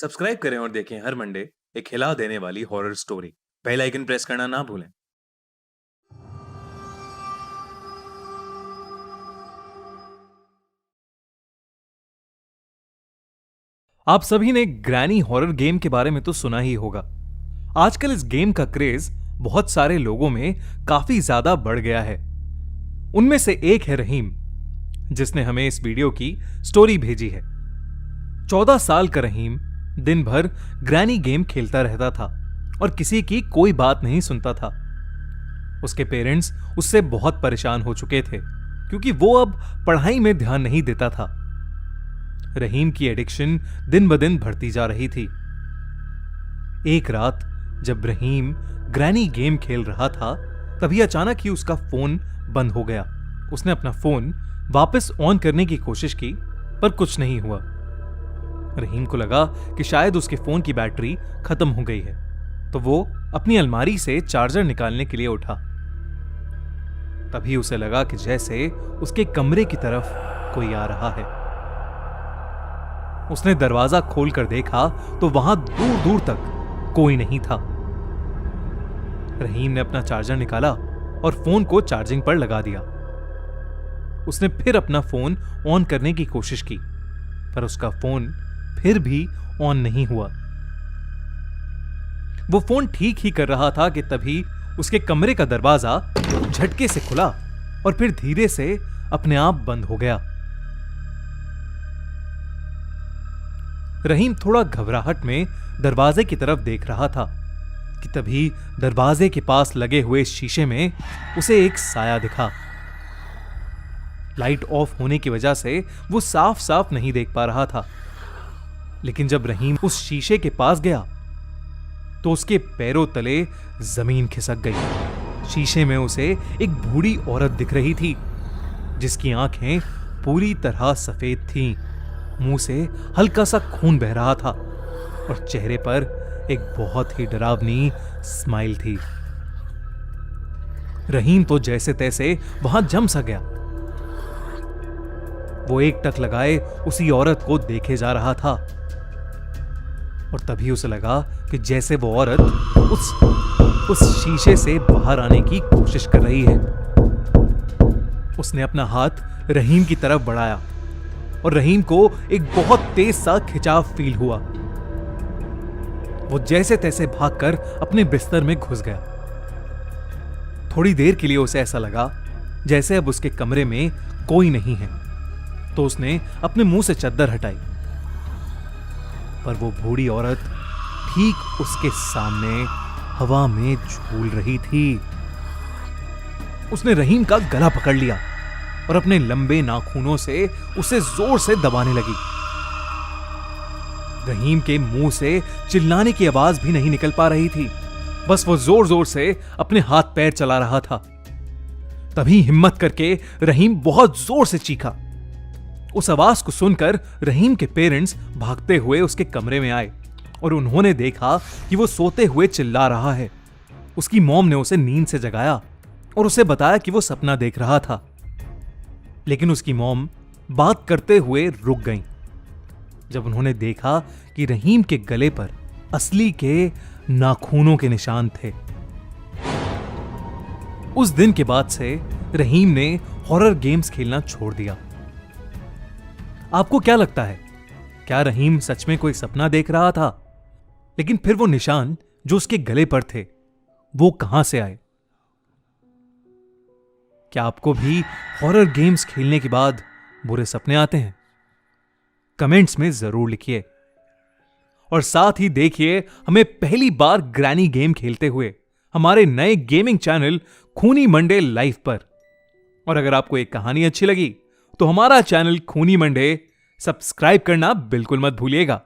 Subscribe करें और देखें हर मंडे एक हिला देने वाली horror story. Bell icon press करना ना भूलें। आप सभी ने ग्रैनी हॉरर गेम के बारे में तो सुना ही होगा। आजकल इस गेम का क्रेज बहुत सारे लोगों में काफी ज्यादा बढ़ गया है। उनमें से एक है रहीम, जिसने हमें इस वीडियो की स्टोरी भेजी है। 14 साल का रहीम दिन भर ग्रैनी गेम खेलता रहता था और किसी की कोई बात नहीं सुनता था। उसके पेरेंट्स उससे बहुत परेशान हो चुके थे क्योंकि वो अब पढ़ाई में ध्यान नहीं देता था। रहीम की एडिक्शन दिन ब दिन बढ़ती जा रही थी। एक रात जब रहीम ग्रैनी गेम खेल रहा था, तभी अचानक ही उसका फोन बंद हो गया। उसने अपना फोन वापस ऑन करने की कोशिश की, पर कुछ नहीं हुआ। रहीम को लगा कि शायद उसके फोन की बैटरी खत्म हो गई है, तो वो अपनी अलमारी से चार्जर निकालने के लिए उठा। तभी उसे लगा कि जैसे उसके कमरे की तरफ कोई आ रहा है। उसने दरवाजा खोलकर देखा तो वहां दूर दूर तक कोई नहीं था। रहीम ने अपना चार्जर निकाला और फोन को चार्जिंग पर लगा दिया। उसने फिर अपना फोन ऑन करने की कोशिश की, पर उसका फोन फिर भी ऑन नहीं हुआ। वो फोन ठीक ही कर रहा था कि तभी उसके कमरे का दरवाजा झटके से खुला और फिर धीरे से अपने आप बंद हो गया। रहीम थोड़ा घबराहट में दरवाजे की तरफ देख रहा था कि तभी दरवाजे के पास लगे हुए शीशे में उसे एक साया दिखा। लाइट ऑफ होने की वजह से वो साफ साफ नहीं देख पा रहा था, लेकिन जब रहीम उस शीशे के पास गया तो उसके पैरों तले जमीन खिसक गई। शीशे में उसे एक बूढ़ी औरत दिख रही थी, जिसकी आंखें पूरी तरह सफेद थीं। मुंह से हल्का सा खून बह रहा था और चेहरे पर एक बहुत ही डरावनी स्माइल थी। रहीम तो जैसे तैसे वहां जम सा गया। वो एक टक लगाए उसी औरत को देखे जा रहा था और तभी उसे लगा कि जैसे वो औरत उस शीशे से बाहर आने की कोशिश कर रही है। उसने अपना हाथ रहीम की तरफ बढ़ाया और रहीम को एक बहुत तेज सा खिंचाव फील हुआ। वो जैसे तैसे भागकर अपने बिस्तर में घुस गया। थोड़ी देर के लिए उसे ऐसा लगा जैसे अब उसके कमरे में कोई नहीं है, तो उसने अपने मुंह से चद्दर हटाई, पर वो बूढ़ी औरत ठीक उसके सामने हवा में झूल रही थी। उसने रहीम का गला पकड़ लिया और अपने लंबे नाखूनों से उसे जोर से दबाने लगी। रहीम के मुंह से चिल्लाने की आवाज भी नहीं निकल पा रही थी, बस वो जोर जोर से अपने हाथ पैर चला रहा था। तभी हिम्मत करके रहीम बहुत जोर से चीखा। उस आवाज को सुनकर रहीम के पेरेंट्स भागते हुए उसके कमरे में आए और उन्होंने देखा कि वो सोते हुए चिल्ला रहा है। उसकी मॉम ने उसे नींद से जगाया और उसे बताया कि वो सपना देख रहा था, लेकिन उसकी मॉम बात करते हुए रुक गईं जब उन्होंने देखा कि रहीम के गले पर असली के नाखूनों के निशान थे। उस दिन के बाद से रहीम ने हॉरर गेम्स खेलना छोड़ दिया। आपको क्या लगता है, क्या रहीम सच में कोई सपना देख रहा था? लेकिन फिर वो निशान जो उसके गले पर थे, वो कहां से आए? क्या आपको भी हॉरर गेम्स खेलने के बाद बुरे सपने आते हैं? कमेंट्स में जरूर लिखिए और साथ ही देखिए हमें पहली बार ग्रैनी गेम खेलते हुए हमारे नए गेमिंग चैनल खूनी मंडे लाइव पर। और अगर आपको एक कहानी अच्छी लगी तो हमारा चैनल खूनी मंडे सब्सक्राइब करना बिल्कुल मत भूलिएगा।